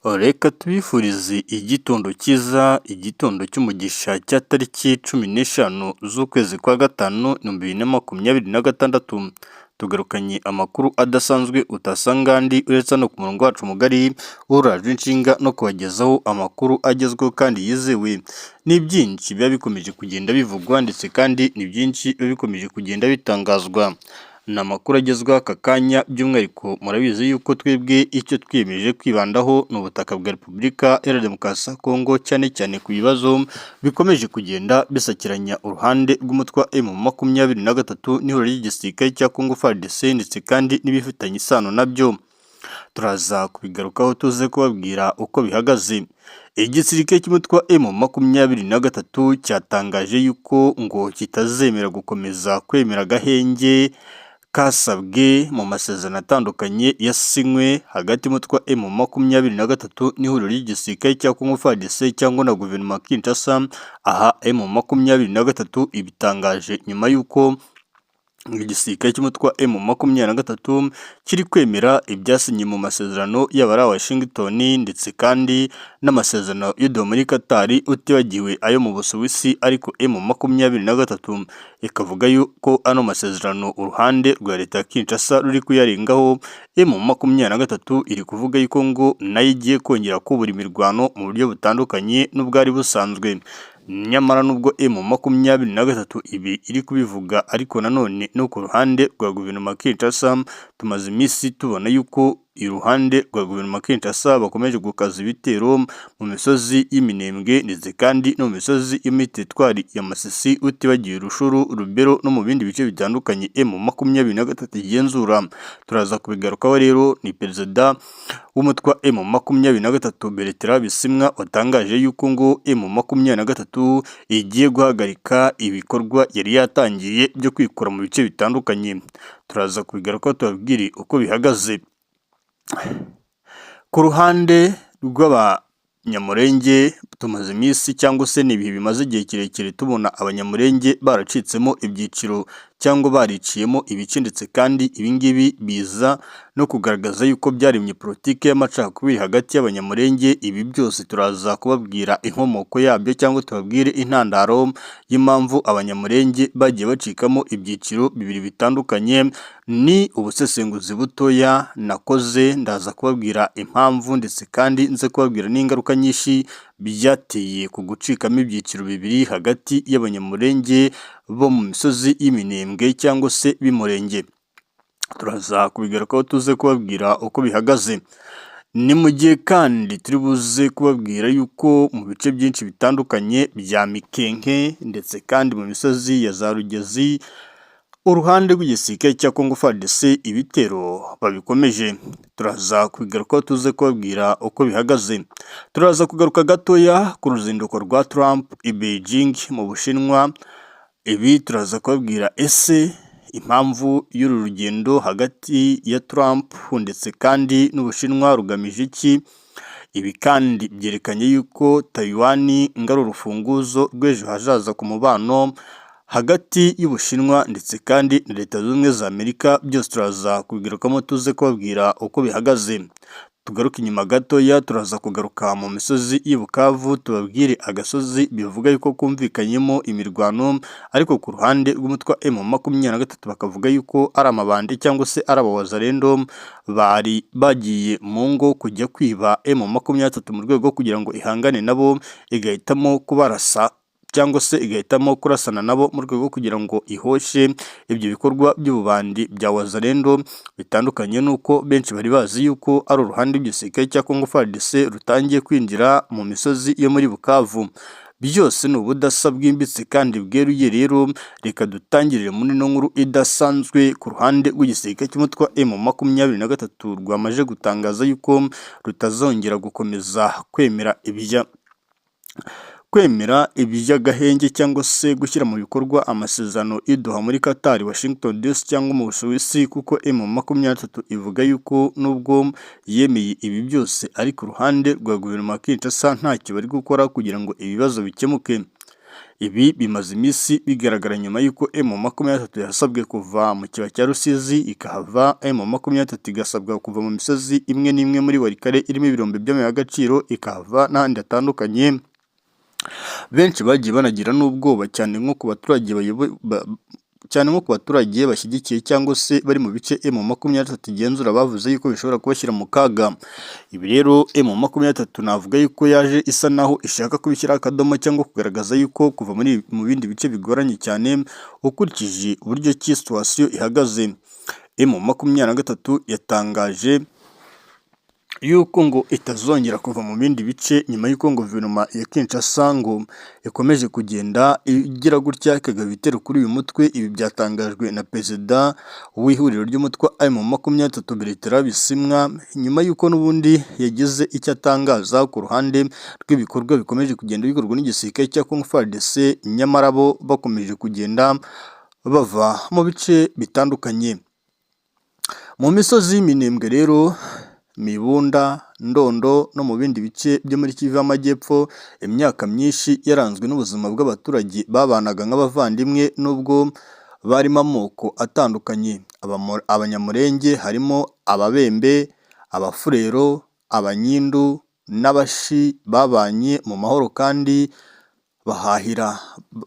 Reka tubifurize igitondo cyiza, igitondo cy'umugisha cya tariki 15 z'ukwezi kwa gatanu 2026. Tugarukanye amakuru adasanzwe utasanga andi uretse no ku murongo wacu mugari urajwe inshinga no kubagezaho amakuru agezweho kandi yizewe. Ni byinshi biba bikomeje kugenda bivugwa ndetse kandi ni byinshi biba bikomeje kugenda bitangazwa. Ni amakuru agezweho aka kanya by'umwihariko murabizi yuko twebwe icyo twiyemeje kwibandaho ni ubutaka bwa Repubulika Iharanira Demokarasi ya Kongo, cyane cyane ku bibazo bikomeje kugenda bisakiranya uruhande rw'umutwe wa M23 n'ihuriro ry'igisirikare cya Kongo FARDC ndetse kandi n'ibifitanye isano nabyo. Turaza kubigarukaho tuze kubabwira uko bihagaze. Igisirikare cy'umutwe wa M23 cyatangaje yuko ngo kitazemera gukomeza kwemera agahenge kasabwe mu masezerano atandukanye yasinywe hagati y'umutwe wa M23 n'ihuriro ry'igisirikare cya Kongo FARDC cyangwa na guverinoma Kinshasa. Aha M23 ibitangaje nyuma y'uko igisirikare cy'umutwe wa M23 kiri kwemera ibyasinye mu masezerano yaba ari Washington ndetse kandi n'amasezerano y'udo muri Qatar, utibagiwe ayo mu Busuwisi, ariko M23 ikavuga yuko ano masezerano uruhande rwa leta ya Kinshasa ruri kuyarengaho. M23 iri kuvuga yuko ngo nayo igiye kongera kubura imirwano mu buryo butandukanye n'ubwari busanzwe. Nyamara nubwo M23 ibi iri kubivuga, ariko nanone no ku ruhande rwa guverinoma Kinshasa tumaze iminsi tubona yuko iruhande rwa guverinoma Kinshasa bakomeje gukaza ibitero mu misozi y'Iminembwe ndetse kandi no mu misozi y'Imitwari ya Masisi, utibagiwe Rushuru, Rubero no mu bindi bice bitandukanye M23 igenzura. Turaza kubigarukaho rero. Ni perezida w'umutwe wa M23 Bertrand Bisimwa watangaje yuko ngo M23 igiye guhagarika ibikorwa yari yatangiye byo kwikura mu bice bitandukanye. Turaza kubigarukaho tubabwire uko bihagaze. Ku ruhande rw'abanyamurenge tumaze iminsi cyangwa se n'ibihe bimaze igihe kirekire tubona abanyamurenge baracitsemo ibyiciro cyangwa bariciyemo ibice, ndetse kandi ibingibi biza no kugaragaza yuko byaremye politiki y'amacakubiri hagati y'abanyamurenge. Ibi byose turaza kubabwira inkomoko yabyo cyangwa tubabwire intandaro y'impamvu abanyamurenge bagiye bacikamo ibyiciro bibiri bitandukanye. Ni ubusesenguzi butoya nakoze, ndaza kubabwira impamvu ndetse kandi nze kubabwira n'ingaruka nyinshi byateye ku gucikamo ibyiciro bibiri hagati y'abanyamurenge bo mu misozi y'Iminembwe cyangwa se b'Imurenge. Turaza kubigarukaho tuze kubabwira uko bihagaze. Ni mu gihe kandi turi buze kubabwira yuko mu bice byinshi bitandukanye bya Mikenke ndetse kandi mu misozi ya za Rugezi uruhande rw'igisirikare cya Kongo FARDC ibitero babikomeje. Turaza kubigarukaho tuze kubabwira uko bihagaze. Turaza kugaruka gatoya ku ruzinduko rwa Trump i Beijing mu Bushinwa. Ibi turaza kubabwira ese impamvu y'uru rugendo hagati ya Trump ndetse kandi n'Ubushinwa rugamije iki. Ibi kandi byerekanye yuko Taiwan ngari urufunguzo rw'ejo hazaza ku mubano hagati y'Ubushinwa ndetse kandi na Leta Zunze Ubumwe za Amerika. Byose turaza kubigarukamo tuze kubabwira uko bihagaze. Tugaruke inyuma gatoya, turaza kugaruka mu misozi y'i Bukavu tubabwire agasozi bivuga yuko kumvikanyemo imirwano, ariko ku ruhande rw'umutwe wa M23 bakavuga yuko ari amabandi cyangwa se ari abawazarendo bari bagiye mu ngo kujya kwiba M23 mu rwego kugira ngo ihangane nabo, igahitamo kubarasa cyangwa se igahitamo kurasana nabo mu rwego kugira ngo ihoshe ibyo bikorwa by'ububandi bya wazarendo. Bitandukanye nuko benshi bari bazi yuko ari uruhande rw'igisirikare cya Kongo FARDC rutangiye kwinjira mu misozi yo muri Bukavu. Byose ni ubudasa bwimbitse kandi bweruye. Rero reka dutangirire muri ino nkuru idasanzwe. Ku ruhande rw'igisirikare cy'umutwe wa M23 rwamaje gutangaza yuko rutazongera gukomeza kwemera iby'agahenge cyangwa se gushyira mu bikorwa amasezerano y'Doha muri Qatar, Washington DC cyangwa mu Busuwisi, kuko M23 ivuga yuko nubwo yemeye ibi byose ariko uruhande rwa guverinoma Kinshasa ntacyo bari gukora kugira ngo ibibazo bikemuke. Ibi bimaze iminsi bigaragara nyuma y'uko M23 yasabwe kuva mu kibaya cya Rusizi ikahava, M23 igasabwa kuva mu misozi imwe n'imwe muri Walikale irimo ibirombe by'amabuye y'agaciro ikahava n'ahandi hatandukanye. Benshi bagiye banagira n'ubwoba cyane nko ku baturage bashyigikiye cyangwa se bari mu bice M23 igenzura, bavuze yuko bishobora kubashyira mu kaga. Ibi rero M23 navuga yuko yaje isa naho ishaka kubishyiraho akadomo cyangwa kugaragaza yuko kuva mu bindi bice bigoranye cyane ukurikije uburyo ki situation ihagaze. M23 yatangaje yuko ngo itazongera kuva mu bindi bice nyuma y'uko ngo guverinoma ya Kinshasa ngo ikomeje kugenda igira gutya ikagaba ibitero kuri uyu mutwe. Ibi byatangajwe na perezida w'ihuriro ry'umutwe M23 Bertrand Bisimwa nyuma y'uko n'ubundi yagize icyo atangaza ku ruhande rw'ibikorwa bikomeje kugenda bikorwa n'igisirikare cya Congo FARDC, nyamara bo bakomeje kugenda bava mu bice bitandukanye. Mu misozi y'Iminembwe rero, Mibunda, Ndondo no mu bindi bice byo muri Kivu y'Amajyepfo, imyaka myinshi yaranzwe n'ubuzima bw'abaturage babanaga nk'abavandimwe nubwo barimo amoko atandukanye. Abanyamurenge harimo Ababembe, Abafurero, Abanyindu n'Abashi babanye mu mahoro kandi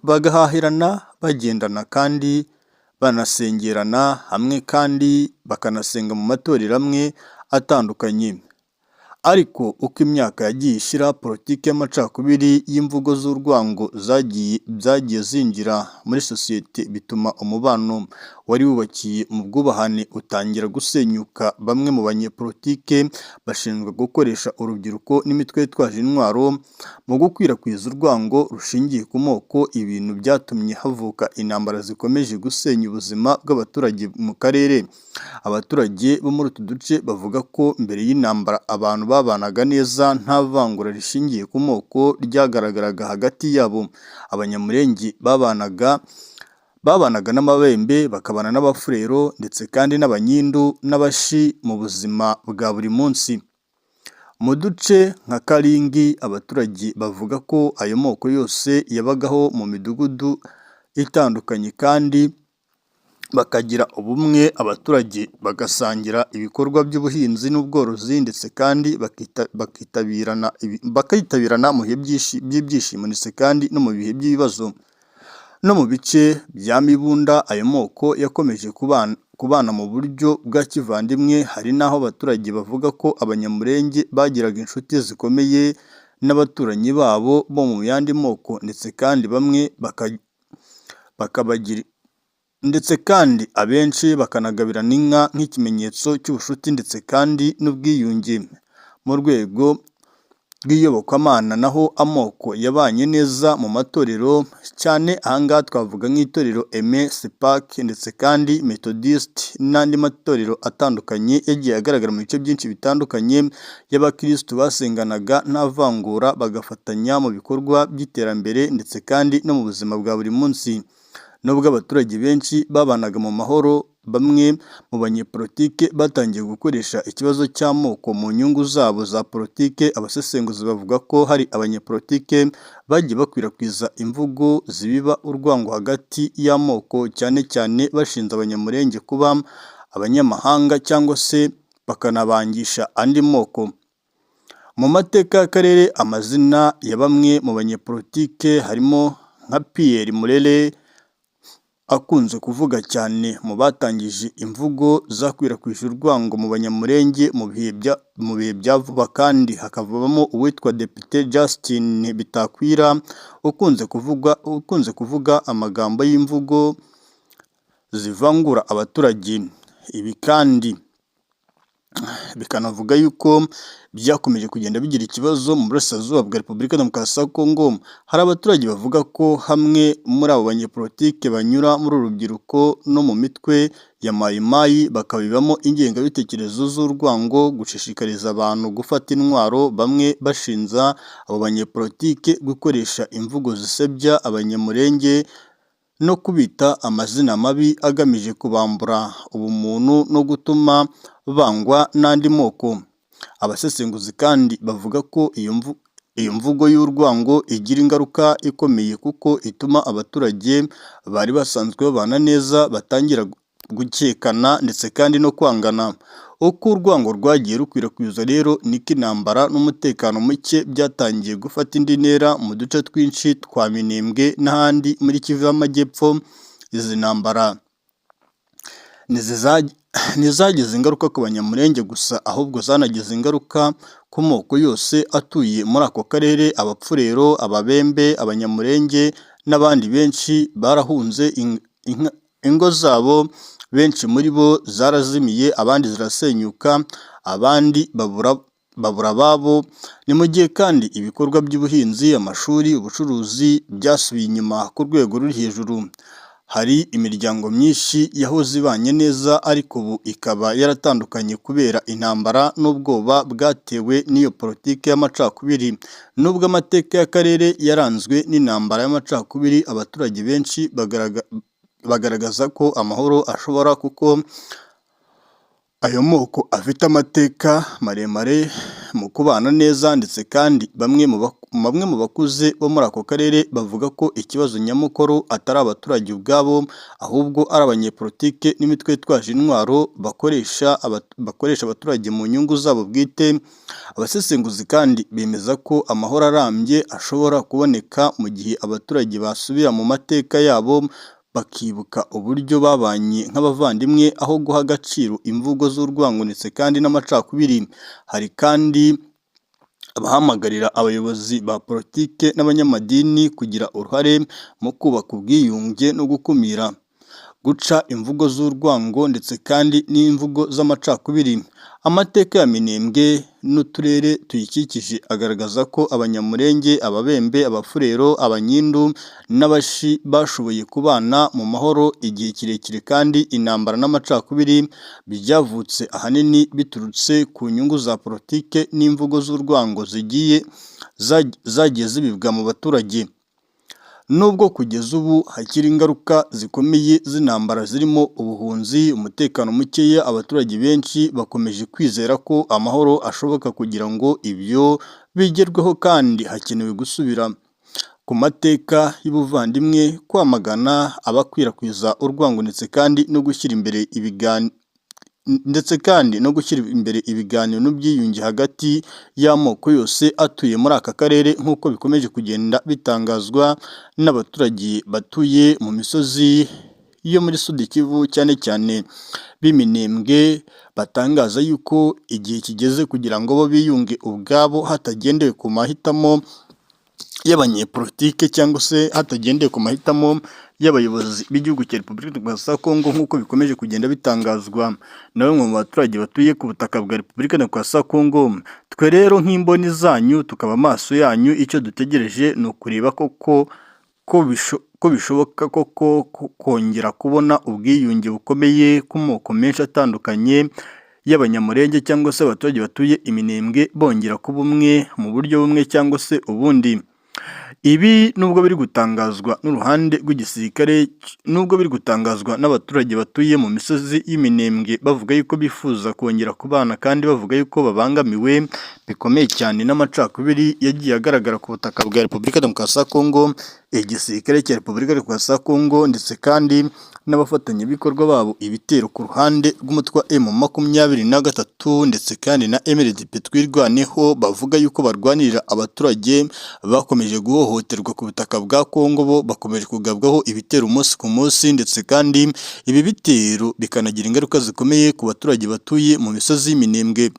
bagahahirana bagendana kandi banasengerana hamwe kandi bakanasenga mu matorero amwe atandukanye. Ariko uko imyaka yagiye ishira, politiki y'amacakubiri y'imvugo z'urwango zagiye zinjira muri sosiyete, bituma umubano wari wubakiye mu bwubahane utangira gusenyuka. Bamwe mu banyepolitike bashinzwe gukoresha urubyiruko n'imitwe yitwaje intwaro mu gukwirakwiza urwango rushingiye ku moko, ibintu byatumye havuka intambara zikomeje gusenya ubuzima bw'abaturage mu karere. Abaturage bo muri utu duce bavuga ko mbere y'intambara abantu babanaga neza nta vangura rishingiye ku moko ryagaragaraga hagati yabo. Abanyamurenge babanaga n'Ababembe, bakabana n'Abafurero ndetse kandi n'Abanyindu n'Abashi mu buzima bwa buri munsi. Mu duce nka Karingi abaturage bavuga ko ayo moko yose yabagaho mu midugudu itandukanye kandi bakagira ubumwe, abaturage bagasangira ibikorwa by'ubuhinzi n'ubworozi ndetse kandi bakitabirana mu bihe by'ibyishimo ndetse kandi no mu bihe by'ibibazo. No mu bice bya Mibunda ayo moko yakomeje kubana mu buryo bwa kivandimwe. Hari n'aho abaturage bavuga ko Abanyamurenge bagiraga inshuti zikomeye n'abaturanyi babo bo mu yandi moko ndetse kandi bamwe ndetse kandi abenshi bakanagabirana inka nk'ikimenyetso cy'ubucuti ndetse kandi n'ubwiyunge. Mu rwego rw'iyobokamana naho amoko yabanye neza mu matorero cyane, ahangaha twavuga nk'itorero Aime, Sepak ndetse kandi Methodist n'andi matorero atandukanye yagiye agaragara mu bice byinshi bitandukanye y'abakirisitu basenganaga nta vangura, bagafatanya mu bikorwa by'iterambere ndetse kandi no mu buzima bwa buri munsi. Nubwo abaturage benshi babanaga mu mahoro, bamwe mu banyepolitike batangiye gukoresha ikibazo cy'amoko mu nyungu zabo za politike. Abasesenguzi bavuga ko hari abanyepolitike bagiye bakwirakwiza imvugo zibiba urwango hagati y'amoko, cyane cyane bashinja Abanyamurenge kuba abanyamahanga cyangwa se bakanabangisha andi moko. Mu mateka y'akarere, amazina ya bamwe mu banyepolitike harimo nka Pierre Murere akunze kuvuga cyane mu batangije imvugo zakwirakwije urwango mu Banyamurenge mu bihe bya vuba, kandi hakavamo uwitwa Depite Justin Bitakwira ukunze kuvuga amagambo y'imvugo zivangura abaturage. Ibi kandi bikanavuga yuko byakomeje kugenda bigira ikibazo mu burasirazuba bwa Repubulika ya Demokarasi ya Kongo. Hari abaturage bavuga ko hamwe muri abo banyepolitike banyura muri uru rubyiruko no mu mitwe ya mayimayi bakabibamo ingengabitekerezo z'urwango, gushishikariza abantu gufata intwaro, bamwe bashinja abo banyepolitike gukoresha imvugo zisebya Abanyamurenge no kubita amazina mabi agamije kubambura ubumuntu no gutuma bangwa n'andi moko. Abasesenguzi kandi bavuga ko Iyo mvugo y'urwango igira ingaruka ikomeye kuko ituma abaturage bari basanzwe babana neza batangira gukekana ndetse kandi no kwangana. Uko urwango rwagiye rukwirakwizwa rero niko intambara n'umutekano muke byatangiye gufata indi ntera mu duce twinshi twa Minembwe n'ahandi muri Kivu y'Amajyepfo. Izi ntambara ntizagize ingaruka ku Banyamulenge gusa ahubwo zanagize ingaruka ku moko yose atuye muri ako karere. Abapfurero, Ababembe, Abanyamulenge n'abandi benshi barahunze ingo zabo, benshi muri bo zarazimiye, abandi zirasenyuka, abandi babura ababo. Ni mu gihe kandi ibikorwa by'ubuhinzi, amashuri, ubucuruzi byasubiye inyuma ku rwego ruri hejuru. Hari imiryango myinshi yahoze ibanye neza ariko ubu ikaba yaratandukanye kubera intambara n'ubwoba bwatewe n'iyo politiki y'amacakubiri. Nubwo amateka y'akarere yaranzwe n'intambara y'amacakubiri, abaturage benshi bagaragaza ko amahoro ashobora kuko ayo moko afite amateka maremare mu kubana neza, ndetse kandi bamwe mu bakuze bo muri ako karere bavuga ko ikibazo nyamukuru atari abaturage ubwabo ahubwo ari abanyepolitike n'imitwe yitwaje intwaro bakoresha abaturage mu nyungu zabo bwite. Abasesenguzi kandi bemeza ko amahoro arambye ashobora kuboneka mu gihe abaturage basubira mu mateka yabo bakibuka uburyo babanye nk'abavandimwe aho guha agaciro imvugo z'urwango ndetse kandi n'amacakubiri. Hari kandi abahamagarira abayobozi ba politike n'abanyamadini kugira uruhare mu kubaka ubwiyunge no gukumira guca imvugo z'urwango ndetse kandi n'imvugo z'amacakubiri. Amateka ya Minembwe n'uturere tuyikikije agaragaza ko Abanyamulenge, Ababembe, Abafurero, Abanyindu n'Abashi bashoboye kubana mu mahoro igihe kirekire, kandi intambara n'amacakubiri byavutse ahanini biturutse ku nyungu za politike n'imvugo z'urwango zagiye zibibwa mu baturage. Nubwo kugeza ubu hakiri ingaruka zikomeye z'intambara zirimo ubuhunzi, umutekano mukeya, abaturage benshi bakomeje kwizera ko amahoro ashoboka. Kugira ngo ibyo bigerweho kandi hakenewe gusubira ku mateka y'ubuvandimwe, kwamagana abakwirakwiza urwango ndetse kandi no gushyira imbere ibiganiro n'ubwiyunge hagati y'amoko yose atuye muri aka karere, nk'uko bikomeje kugenda bitangazwa n'abaturage batuye mu misozi yo muri Sud Kivu, cyane cyane b'Iminembwe, batangaza yuko igihe kigeze kugira ngo bo biyunge ubwabo hatagendewe ku mahitamo y'abanyepolitike cyangwa se hatagendeye ku mahitamo y'abayobozi b'igihugu cya Repubulika Demokarasi ya Kongo, nk'uko bikomeje kugenda bitangazwa na bamwe mu baturage batuye ku butaka bwa Repubulika Demokarasi ya Kongo. Twe rero nk'imboni zanyu tukaba amaso yanyu, icyo dutegereje ni ukureba ko bishoboka koko kongera kubona ubwiyunge bukomeye ku moko menshi atandukanye y'Abanyamulenge cyangwa se abaturage batuye Iminembwe bongera kuba umwe mu buryo bumwe cyangwa se ubundi. Ibi nubwo biri gutangazwa n'uruhande rw'igisirikare, nubwo biri gutangazwa n'abaturage batuye mu misozi y'Iminembwe bavuga yuko bifuza kongera kubana, kandi bavuga yuko babangamiwe bikomeye cyane n'amacakubiri yagiye agaragara ku butaka bwa Repubulika Demokarasi ya Kongo. Igisirikare cya Repubulika Demokarasi ya Kongo ndetse kandi n'abafatanyabikorwa babo ibitero ku ruhande rw'umutwe wa M23 ndetse kandi na MLDP twirwaneho, bavuga yuko barwanirira abaturage bakomeje guhohoterwa ku butaka bwa Kongo, bo bakomeje kugabwaho ibitero umunsi ku munsi, ndetse kandi ibi bitero bikanagira ingaruka zikomeye ku baturage batuye mu misozi y'Iminembwe.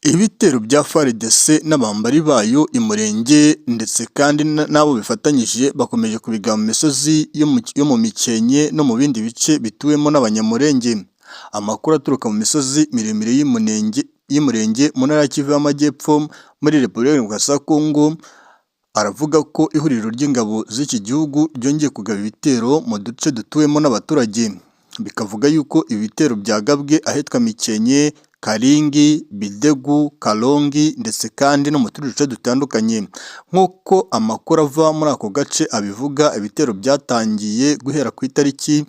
Ibitero bya FARDC n'abambari bayo Imurenge ndetse kandi n'abo bifatanyije bakomeje kubiga mu misozi yo mu Mikenke no mu bindi bice bituwemo n'Abanyamulenge. Amakuru aturuka mu misozi miremire y'Imurenge mu ntara ya Kivu y'Amajyepfo muri Repubulika Demokarasi ya Kongo aravuga ko ihuriro ry'ingabo z'iki gihugu ryongeye kugaba ibitero mu duce dutuwemo n'abaturage. Bikavuga yuko ibitero byagabwe ahitwa Mikenke Karingi, Bidegu, Kalongi ndetse kandi no mu tundi duce dutandukanye. Nk'uko amakuru ava muri ako gace abivuga, ibitero byatangiye guhera ku itariki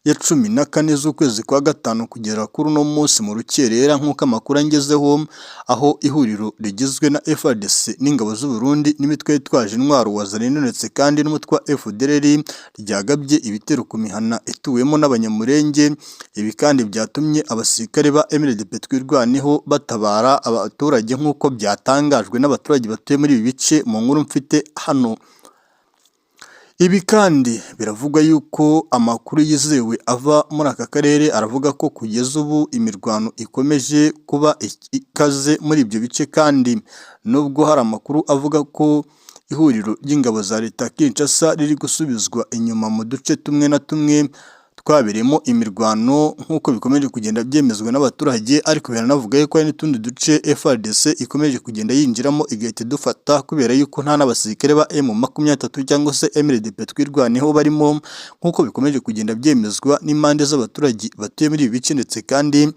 ya 14 z'ukwezi kwa gatanu kugera kuri uno munsi mu rukerera nk'uko amakuru angezeho, aho ihuriro rigizwe na FARDC n'ingabo z'u Burundi n'imitwe yitwaje intwaro wazalendo ndetse kandi n'umutwe wa FDLR ryagabye ibitero ku mihana ituwemo n'abanyamurenge. Ibi kandi byatumye abasirikare ba MLDP twirwaneho batabara abaturage nk'uko byatangajwe n'abaturage batuye muri ibi bice mu nkuru mfite hano. Ibi kandi biravugwa yuko amakuru yizewe ava muri aka karere aravuga ko kugeza ubu imirwano ikomeje kuba ikaze muri ibyo bice, kandi nubwo hari amakuru avuga ko ihuriro ry'ingabo za leta Kinshasa riri gusubizwa inyuma mu duce tumwe na tumwe twabereyemo imirwano nk'uko bikomeje kugenda byemezwa n'abaturage, ariko biranavuga yuko hari n'utundi duce FARDC ikomeje kugenda yinjiramo igahita idufata kubera yuko nta n'abasirikare ba M23 cyangwa se MLDP twirwaneho barimo, nk'uko bikomeje kugenda byemezwa n'impande z'abaturage batuye muri ibi bice ndetse kandi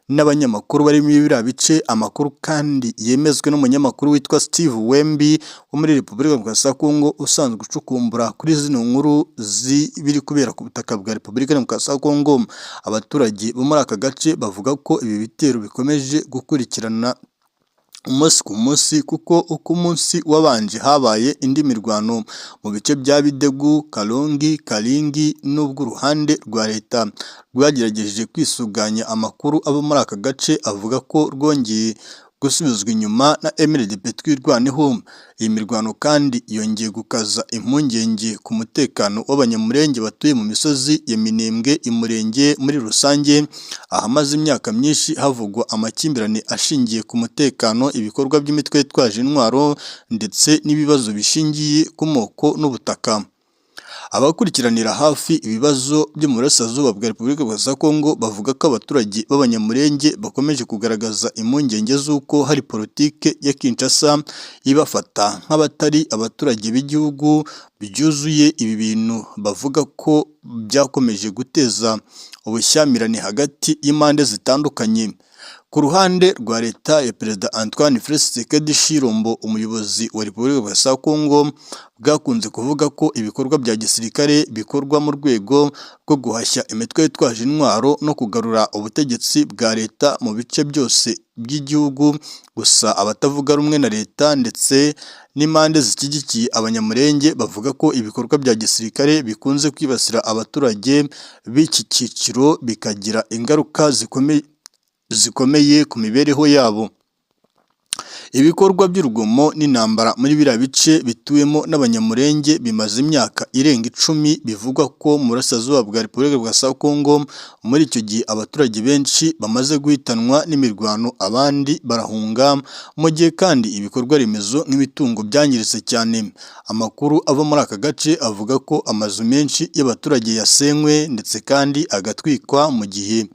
n'abanyamakuru bari muri biriya bice. Amakuru kandi yemezwe n'umunyamakuru witwa Steve Wembi wo muri Repubulika Demokarasi ya Kongo usanzwe ucukumbura kuri zino nkuru zibiri kubera ku butaka bwa Repubulika Demokarasi ya Kongo. Abaturage bo muri aka gace bavuga ko ibi bitero bikomeje gukurikirana umunsi ku munsi, kuko uko umunsi wabanje habaye indi mirwano mu bice bya Bidegu, Kalongi, Karingi, n'ubwo uruhande rwa leta rwagerageje kwisuganya. Amakuru abo muri aka gace avuga ko rwongeye gusubizwa inyuma na MLDP twirwaneho. Iyi mirwano kandi yongeye gukaza impungenge ku mutekano w'abanyamurenge batuye mu misozi ya Minembwe, Imurenge muri rusange, ahamaze imyaka myinshi havugwa amakimbirane ashingiye ku mutekano, ibikorwa by'imitwe yitwaje intwaro ndetse n'ibibazo bishingiye ku moko n'ubutaka. Abakurikiranira hafi ibibazo byo mu burasirazuba bwa Repubulika Demokarasi ya Kongo bavuga ko abaturage b'abanyamurenge bakomeje kugaragaza impungenge z'uko hari politike ya Kinshasa ibafata nk'abatari abaturage b'igihugu byuzuye. Ibi bintu bavuga ko byakomeje guteza ubushyamirane hagati y'impande zitandukanye. Ku ruhande rwa leta ya Perezida Antoine Félix Tshisekedi Tshilombo, umuyobozi wa Repubulika Demokarasi ya Kongo, bwakunze kuvuga ko ibikorwa bya gisirikare bikorwa mu rwego rwo guhashya imitwe yitwaje intwaro no kugarura ubutegetsi bwa leta mu bice byose by'igihugu. Gusa abatavuga rumwe na leta ndetse n'impande zishyigikiye abanyamurenge bavuga ko ibikorwa bya gisirikare bikunze kwibasira abaturage b'iki cyiciro bikagira ingaruka zikomeye ku mibereho yabo. Ibikorwa by'urugomo n'intambara muri biriya bice bituwemo n'abanyamurenge bimaze imyaka irenga 10. Bivugwa ko mu burasirazuba bwa Repubulika Demokarasi ya Kongo muri icyo gihe abaturage benshi bamaze guhitanwa n'imirwano, abandi barahunga, mu gihe kandi ibikorwa remezo nk'imitungo byangiritse cyane. Amakuru ava muri aka gace avuga ko amazu menshi y'abaturage yasenywe ndetse kandi agatwikwa, mu gihe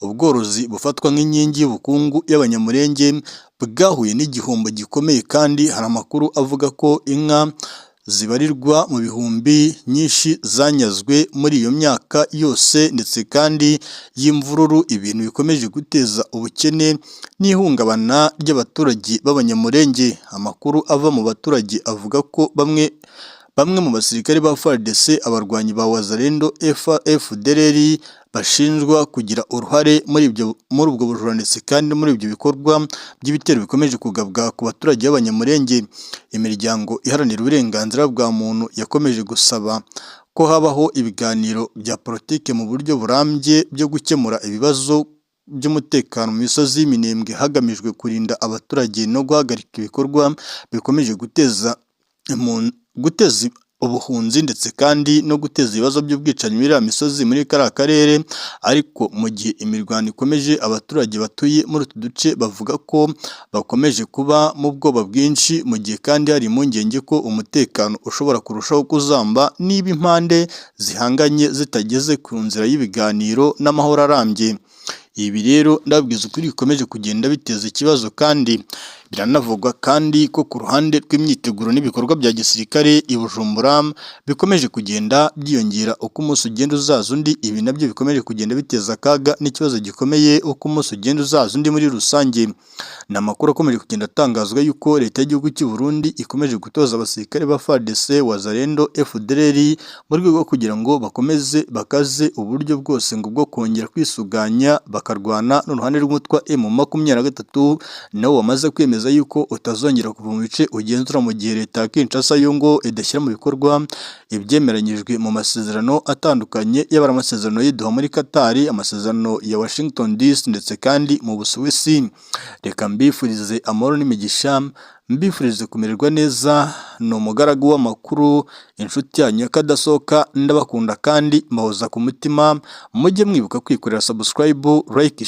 ubworozi bufatwa nk'inkingi y'ubukungu y'abanyamurenge bwahuye n'igihombo gikomeye. Kandi hari amakuru avuga ko inka zibarirwa mu bihumbi nyinshi zanyazwe muri iyo myaka yose ndetse kandi y'imvururu, ibintu bikomeje guteza ubukene n'ihungabana ry'abaturage b'abanyamurenge. Amakuru ava mu baturage avuga ko bamwe mu basirikare ba FARDC, abarwanyi ba wazalendo, FDLR bashinjwa kugira uruhare muri ubwo bujura ndetse kandi muri ibyo bikorwa by'ibitero bikomeje kugabwa ku baturage b'abanyamurenge. Imiryango iharanira uburenganzira bwa muntu yakomeje gusaba ko habaho ibiganiro bya politike mu buryo burambye byo gukemura ibibazo by'umutekano mu misozi y'Iminembwe hagamijwe kurinda abaturage no guhagarika ibikorwa bikomeje guteza ubuhunzi ndetse kandi no guteza ibibazo by'ubwicanyi muri iriya misozi muri kariya karere. Ariko mu gihe imirwano ikomeje, abaturage batuye muri utu duce bavuga ko bakomeje kuba mu bwoba bwinshi, mu gihe kandi hari impungenge ko umutekano ushobora kurushaho kuzamba niba impande zihanganye zitageze ku nzira y'ibiganiro n'amahoro arambye. Ibi rero ndababwiza ukuri bikomeje kugenda biteza ikibazo kandi Biranavugwa kandi ko ku ruhande rw'imyiteguro n'ibikorwa bya gisirikare i Bujumbura bikomeje kugenda byiyongera uko umunsi ugenda uzaza undi, ibi nabyo bikomeje kugenda biteza akaga n'ikibazo gikomeye uko umunsi ugenda uzaza undi muri rusange. Ni amakuru akomeje kugenda atangazwa yuko leta y'igihugu cy'u Burundi ikomeje gutoza abasirikare ba FARDC, Wazalendo, FDLR mu rwego rwo kugira ngo bakomeze bakaze uburyo bwose ngo bwo kongera kwisuganya bakarwana n'uruhande rw'umutwe wa M23 nawo wamaze kwemeza yuko utazongera kuva mu bice ugenzura mu gihe leta ya Kinshasa yo ngo idashyira mu bikorwa ibyemeranyijwe mu masezerano atandukanye, yaba ari amasezerano y'Doha muri Qatar, amasezerano ya Washington DC ndetse kandi mu Busuwisi. Reka mbifurize amahoro n'imigisha, mbifurize kumererwa neza. Ni umugaragu w'amakuru, inshuti yanyu y'akadasohoka, ndabakunda kandi mbahoza ku mutima. Mujye mwibuka kwikorera subscribe, like